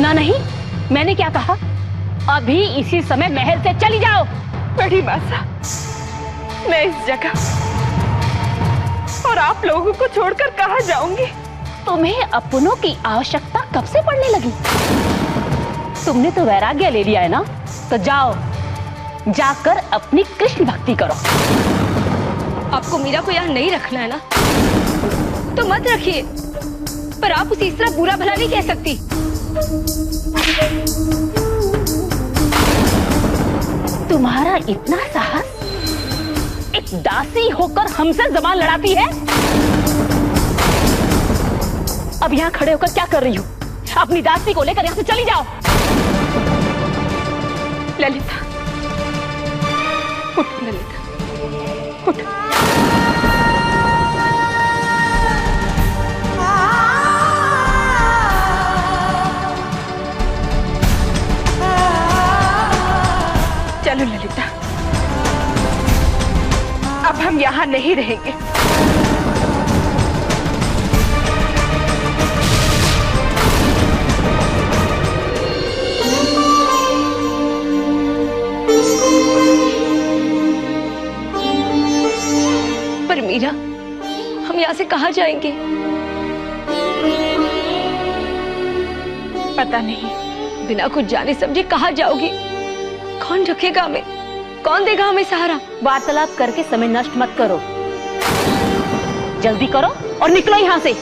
सुना नहीं? मैंने क्या कहा? अभी इसी समय महल से चली जाओ। बड़ी मासा, मैं इस जगह और आप लोगों को छोड़कर कहाँ जाऊंगी? तुम्हें अपनों की आवश्यकता कब से पड़ने लगी? तुमने तो वैराग्य ले लिया है ना, तो जाओ, जाकर अपनी कृष्ण भक्ति करो। आपको मीरा को यहाँ नहीं रखना है ना, तो मत रखिए, पर आप उसे इस तरह बुरा भला नहीं कह सकती। तुम्हारा इतना साहस, एक दासी होकर हमसे जबान लड़ाती है? अब यहाँ खड़े होकर क्या कर रही हो? अपनी दासी को लेकर यहाँ से चली जाओ। ललिता, उठ ललिता, उठ। चलो ललिता, अब हम यहाँ नहीं रहेंगे। पर मीरा, हम यहाँ से कहाँ जाएंगे? पता नहीं। बिना कुछ जाने समझे कहाँ जाओगी? कौन रखेगा हमें? कौन देगा हमें सहारा? वार्तालाप करके समय नष्ट मत करो, जल्दी करो और निकलो यहाँ से।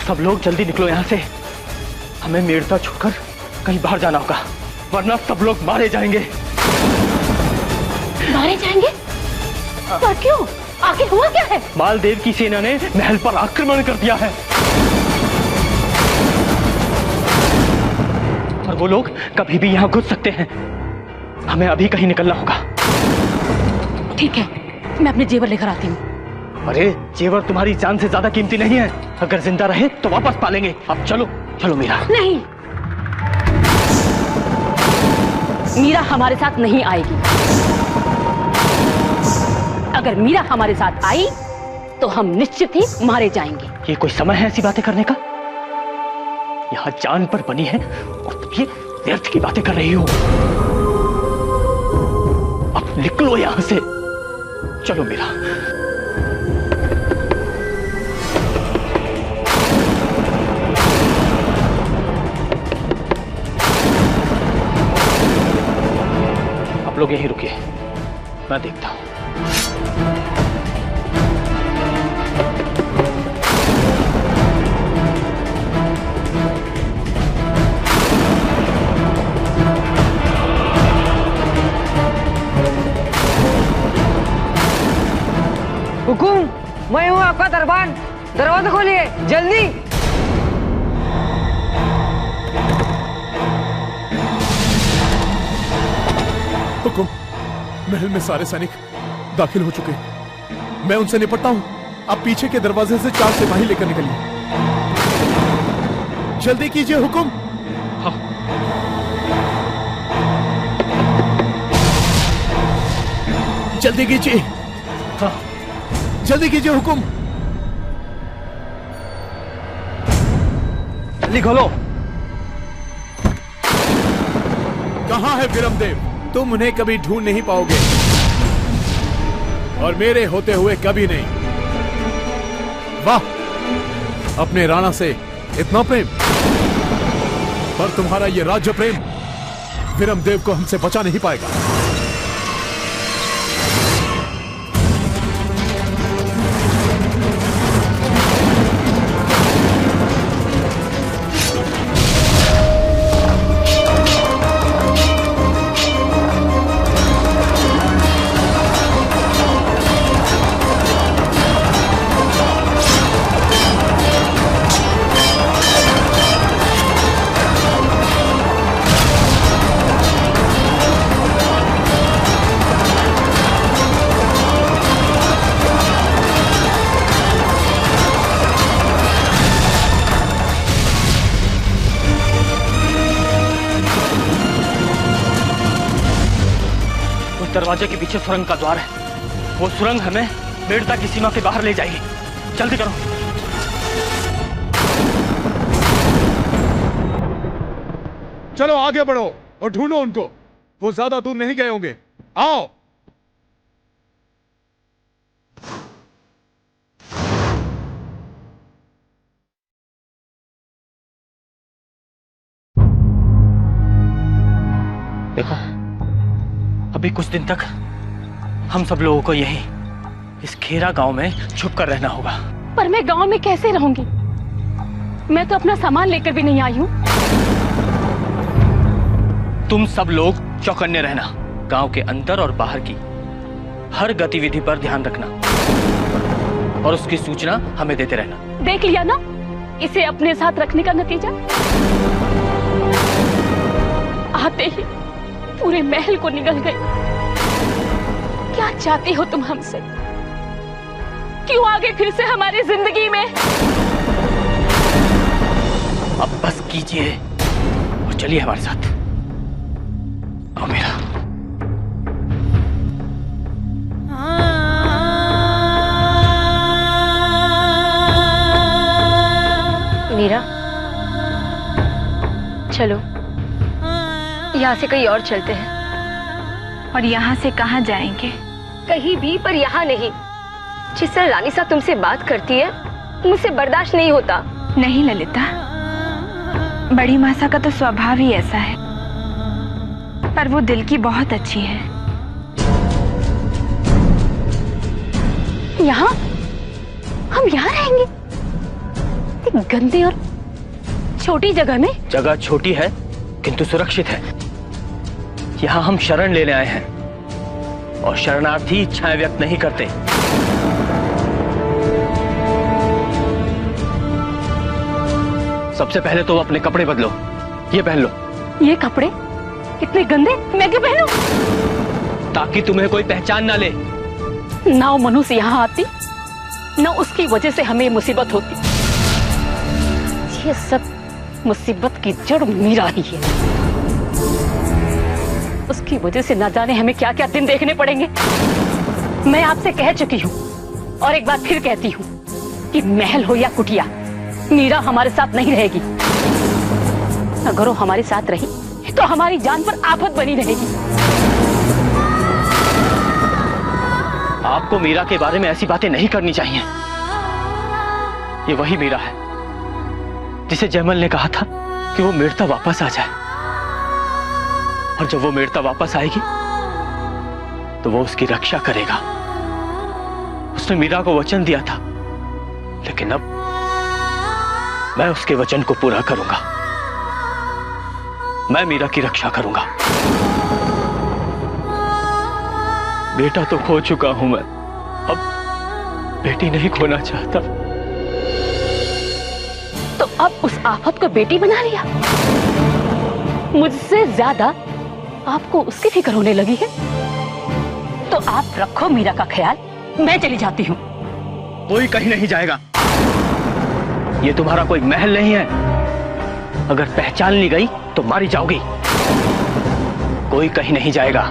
सब लोग जल्दी निकलो यहाँ से, हमें मेड़ता छोड़कर कहीं बाहर जाना होगा, वरना सब लोग मारे जाएंगे। मारे जाएंगे? पर क्यों? आखिर हुआ क्या है? मालदेव की सेना ने महल पर आक्रमण कर दिया है और वो लोग कभी भी यहाँ घुस सकते हैं। हमें अभी कहीं निकलना होगा। ठीक है, मैं अपने जेवर लेकर आती हूँ। अरे जेवर तुम्हारी जान से ज्यादा कीमती नहीं है, अगर जिंदा रहे तो वापस पालेंगे। अब चलो चलो मीरा। नहीं, मीरा हमारे साथ नहीं आएगी। अगर मीरा हमारे साथ आई तो हम निश्चित ही मारे जाएंगे। ये कोई समय है ऐसी बातें करने का? यहाँ जान पर बनी है और तुम ये व्यर्थ की बातें कर रही हो। अब निकलो यहाँ से, चलो मीरा। आप लोग यहीं रुकिए, मैं देखता हूं। हुकुम, मैं हूँ आपका दरबान, दरवाजा खोलिए जल्दी। हुकुम, महल में सारे सैनिक दाखिल हो चुके, मैं उनसे निपटता हूँ। आप पीछे के दरवाजे से 4 सिपाही लेकर निकलिए। जल्दी कीजिए हुकुम। हाँ। जल्दी कीजिए। हाँ। जल्दी कीजिए हुकुम। जल्दी खोलो। कहां है विरमदेव? तुम उन्हें कभी ढूंढ नहीं पाओगे और मेरे होते हुए कभी नहीं। वाह, अपने राणा से इतना प्रेम, पर तुम्हारा ये राज्य प्रेम विरमदेव को हमसे बचा नहीं पाएगा। दरवाजे के पीछे सुरंग का द्वार है। वो सुरंग हमें मेड़ता की सीमा के बाहर ले जाएगी। जल्दी करो। चलो आगे बढ़ो और ढूंढो उनको। वो ज्यादा दूर नहीं गए होंगे। आओ। देखो, अभी कुछ दिन तक हम सब लोगों को यहीं इस खेरा गांव में छुप कर रहना होगा। पर मैं गांव में कैसे रहूंगी? मैं तो अपना सामान लेकर भी नहीं आई हूँ। तुम सब लोग चौकन्ने रहना। गांव के अंदर और बाहर की हर गतिविधि पर ध्यान रखना और उसकी सूचना हमें देते रहना। देख लिया ना इसे अपने साथ रखने का नतीजा। आते ही पूरे महल को निगल गई। क्या चाहती हो तुम हमसे? क्यों आगे फिर से हमारी जिंदगी में? अब बस कीजिए और चलिए हमारे साथ। आओ मेरा। मीरा, चलो यहाँ से कहीं और चलते हैं। और यहाँ से कहाँ जाएंगे? कहीं भी, पर यहाँ नहीं। जिस तरह रानी साहब तुमसे बात करती है मुझसे बर्दाश्त नहीं होता। नहीं ललिता, बड़ी मासा का तो स्वभाव ही ऐसा है, पर वो दिल की बहुत अच्छी है। यहाँ? हम यहाँ रहेंगे? एक गंदी और छोटी जगह में? जगह छोटी है किंतु सुरक्षित है। यहाँ हम शरण लेने आए हैं और शरणार्थी इच्छाएं व्यक्त नहीं करते। सबसे पहले तो अपने कपड़े बदलो। ये पहन लो। ये कपड़े इतने गंदे मैं क्यों पहनूं? ताकि तुम्हें कोई पहचान ना ले। ना वो मनुष्य यहाँ आती, ना उसकी वजह से हमें मुसीबत होती। ये सब मुसीबत की जड़ मीरा ही है। उसकी वजह से न जाने हमें क्या क्या दिन देखने पड़ेंगे। मैं आपसे कह चुकी हूँ और एक बार फिर कहती हूँ कि महल हो या कुटिया, मीरा हमारे साथ नहीं रहेगी। अगर वो हमारे साथ रही तो हमारी जान पर आफत बनी रहेगी। आपको मीरा के बारे में ऐसी बातें नहीं करनी चाहिए। ये वही मीरा है जिसे जयमल ने कहा था कि वो मेड़ता वापस आ जाए, और जब वो मेड़ता वापस आएगी तो वो उसकी रक्षा करेगा। उसने मीरा को वचन दिया था, लेकिन अब मैं उसके वचन को पूरा करूंगा। मैं मीरा की रक्षा करूंगा। बेटा तो खो चुका हूं मैं, अब बेटी नहीं खोना चाहता। तो अब उस आफत को बेटी बना लिया। मुझसे ज्यादा आपको उसकी फिक्र होने लगी है। तो आप रखो मीरा का ख्याल, मैं चली जाती हूँ। कोई कहीं नहीं जाएगा। ये तुम्हारा कोई महल नहीं है। अगर पहचान ली गई तो मारी जाओगी। कोई कहीं नहीं जाएगा,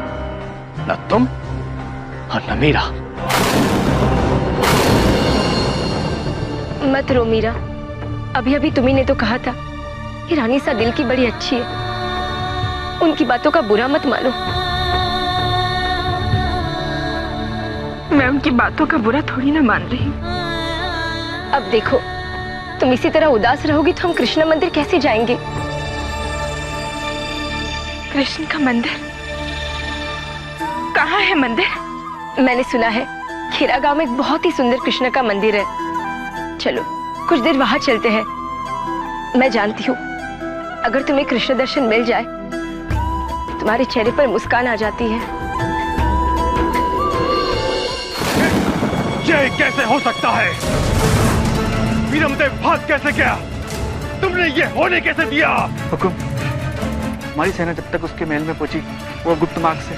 न तुम और न मीरा। मत रो मीरा, अभी अभी तुम्ही ने तो कहा था कि रानी सा दिल की बड़ी अच्छी है। उनकी बातों का बुरा मत मानो। मैं उनकी बातों का बुरा थोड़ी ना मान रही हूँ। अब देखो, तुम इसी तरह उदास रहोगी तो हम कृष्ण मंदिर कैसे जाएंगे? कृष्ण का मंदिर? कहाँ है मंदिर? मैंने सुना है खेरा गांव में एक बहुत ही सुंदर कृष्ण का मंदिर है। चलो कुछ देर वहां चलते हैं। मैं जानती हूँ अगर तुम्हें कृष्ण दर्शन मिल जाए तुम्हारे चेहरे पर मुस्कान आ जाती है। ये कैसे हो सकता है? वीरमदेव भाग कैसे गया? तुमने ये होने कैसे दिया? हुकुम, हमारी सेना जब तक उसके महल में पहुंची वो गुप्त मार्ग से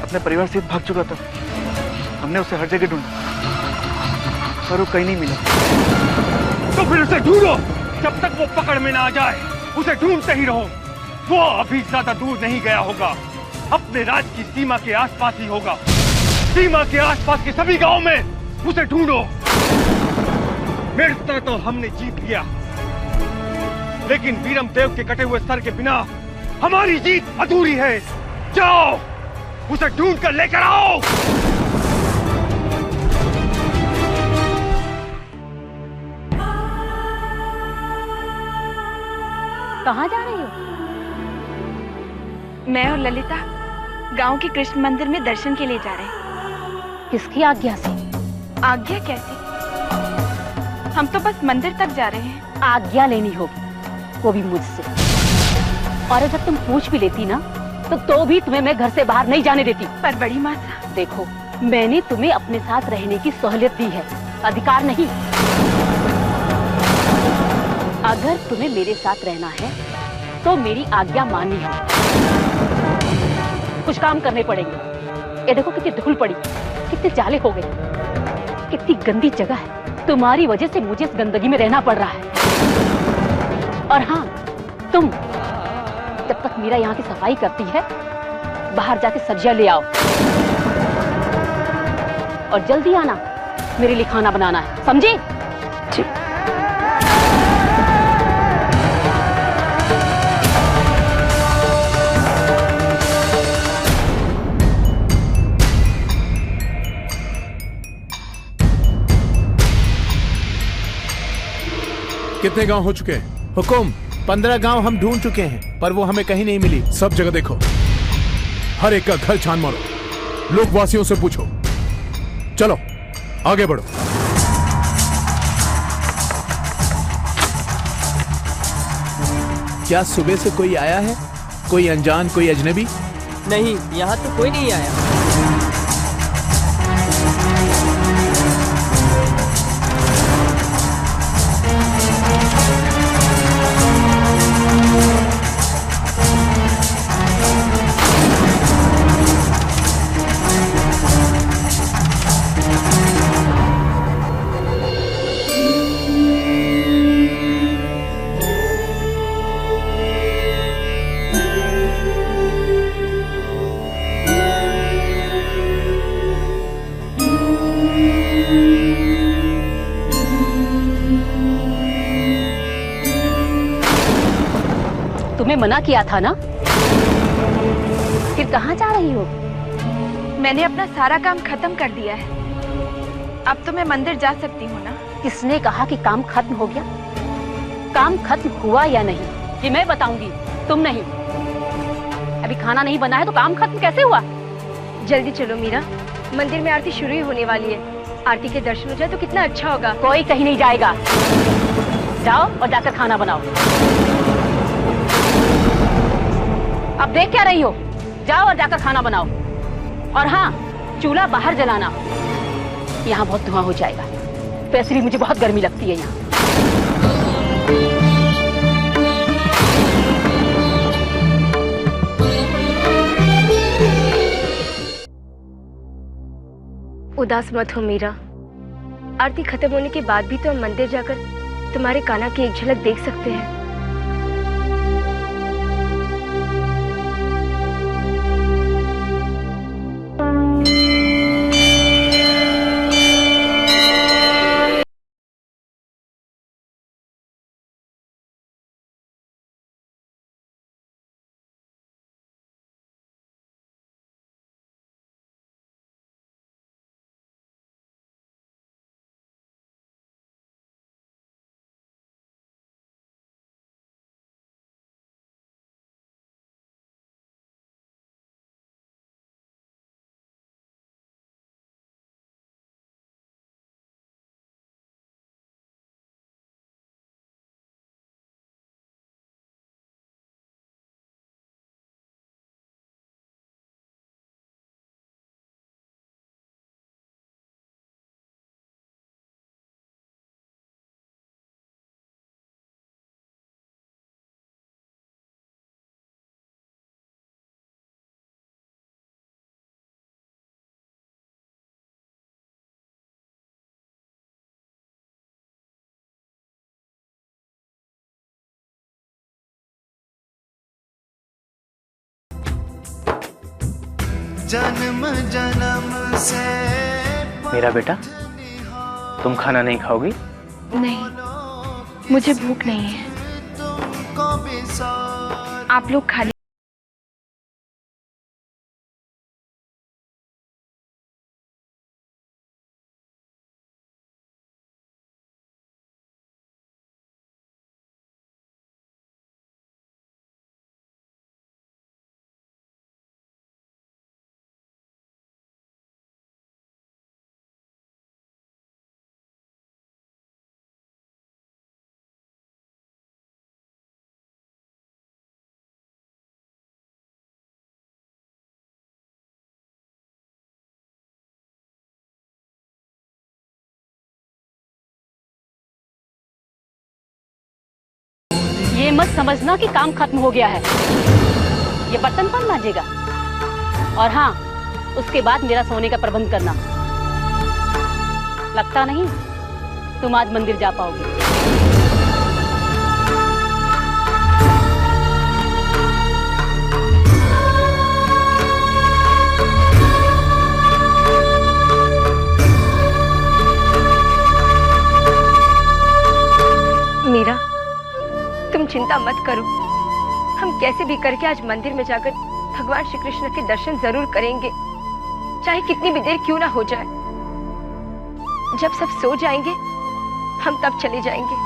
अपने परिवार से भाग चुका था। हमने उसे हर जगह ढूंढा पर वो कहीं नहीं मिला। तो फिर उसे ढूंढो, जब तक वो पकड़ में ना आ जाए उसे ढूंढते ही रहो। वो अभी ज्यादा दूर नहीं गया होगा। अपने राज की सीमा के आसपास ही होगा। सीमा के आसपास के सभी गांवों में उसे ढूंढो। मिर्ता तो हमने जीत लिया, लेकिन वीरम देव के कटे हुए सर के बिना हमारी जीत अधूरी है। जाओ, उसे ढूंढ कर लेकर आओ। कहाँ जा रही हो? मैं और ललिता गांव के कृष्ण मंदिर में दर्शन के लिए जा रहे हैं। किसकी आज्ञा से? आज्ञा कैसी? हम तो बस मंदिर तक जा रहे हैं। आज्ञा लेनी होगी, वो भी मुझसे। और अगर तुम पूछ भी लेती ना तो भी तुम्हें मैं घर से बाहर नहीं जाने देती। पर बड़ी माता, देखो, मैंने तुम्हें अपने साथ रहने की सहूलियत दी है, अधिकार नहीं। अगर तुम्हें मेरे साथ रहना है तो मेरी आज्ञा माननी है। कुछ काम करने पड़ेंगे। ये देखो कितनी धूल पड़ी, कितने जाले हो गए, कितनी गंदी जगह है। तुम्हारी वजह से मुझे इस गंदगी में रहना पड़ रहा है। और हाँ, तुम जब तक मीरा यहाँ की सफाई करती है, बाहर जाके सब्जियां ले आओ और जल्दी आना, मेरे लिए खाना बनाना है, समझी? ठीक। कितने गांव हो चुके हैं? हुकुम, 15 गांव हम ढूंढ चुके हैं, पर वो हमें कहीं नहीं मिली। सब जगह देखो, हर एक का घर छान मारो, लोकवासियों से पूछो। चलो आगे बढ़ो। क्या सुबह से कोई आया है? कोई अनजान, कोई अजनबी? नहीं, यहाँ तो कोई नहीं आया। तुम्हें मना किया था ना, फिर कहाँ जा रही हो? मैंने अपना सारा काम खत्म कर दिया है। अब तो मैं मंदिर जा सकती हूँ ना? किसने कहा कि काम खत्म हो गया? काम खत्म हुआ या नहीं ये मैं बताऊंगी, तुम नहीं। अभी खाना नहीं बना है तो काम खत्म कैसे हुआ? जल्दी चलो मीरा, मंदिर में आरती शुरू ही होने वाली है। आरती के दर्शन हो जाए तो कितना अच्छा होगा। कोई कहीं नहीं जाएगा, जाओ और जाकर खाना बनाओ। अब देख क्या रही हो? जाओ और जाकर खाना बनाओ। और हाँ, चूल्हा बाहर जलाना, यहाँ बहुत धुआं हो जाएगा। वैसे भी मुझे बहुत गर्मी लगती है यहाँ। उदास मत हो मीरा, आरती खत्म होने के बाद भी तो हम मंदिर जाकर तुम्हारे कान्हा की एक झलक देख सकते हैं। जन्म जन्म से। मेरा बेटा, तुम खाना नहीं खाओगी? नहीं, मुझे भूख नहीं है। आप लोग खा लीजिए। ये मत समझना कि काम खत्म हो गया है। ये बर्तन कौन मांजेगा? और हाँ, उसके बाद मेरा सोने का प्रबंध करना। लगता नहीं तुम आज मंदिर जा पाओगे। मीरा, तुम चिंता मत करो। हम कैसे भी करके आज मंदिर में जाकर भगवान श्री कृष्ण के दर्शन जरूर करेंगे, चाहे कितनी भी देर क्यों ना हो जाए। जब सब सो जाएंगे हम तब चले जाएंगे।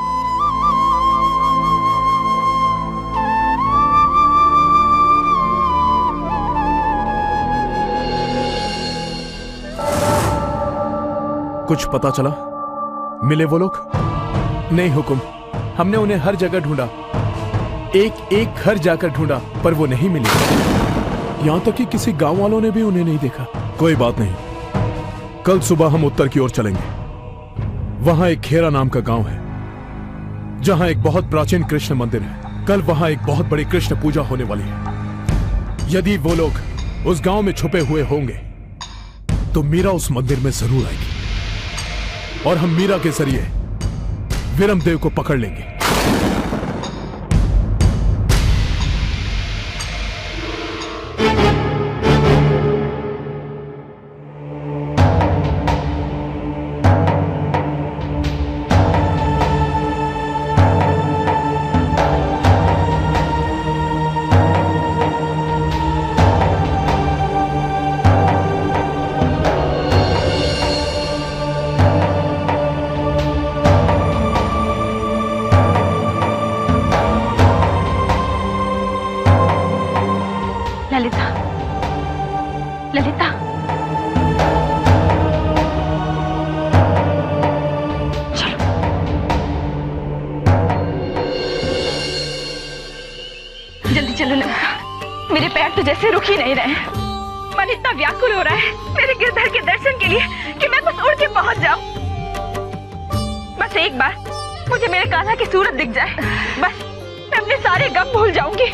कुछ पता चला? मिले वो लोग? नहीं हुकुम, हमने उन्हें हर जगह ढूंढा, एक एक घर जाकर ढूंढा, पर वो नहीं मिली। यहां तक कि किसी गांव वालों ने भी उन्हें नहीं देखा। कोई बात नहीं, कल सुबह हम उत्तर की ओर चलेंगे। वहां एक खेरा नाम का गांव है जहां एक बहुत प्राचीन कृष्ण मंदिर है। कल वहां एक बहुत बड़ी कृष्ण पूजा होने वाली है। यदि वो लोग उस गांव में छुपे हुए होंगे तो मीरा उस मंदिर में जरूर आएगी और हम मीरा के जरिए विरमदेव को पकड़ लेंगे। ललिता, ललिता, चलो। जल्दी चलो ललिता, मेरे पैर तो जैसे रुक ही नहीं रहे। मन इतना व्याकुल हो रहा है मेरे गिरधर के दर्शन के लिए कि मैं बस उड़ के पहुंच जाऊं। बस एक बार मुझे मेरे कान्हा की सूरत दिख जाए, बस मैं अपने सारे गम भूल जाऊंगी।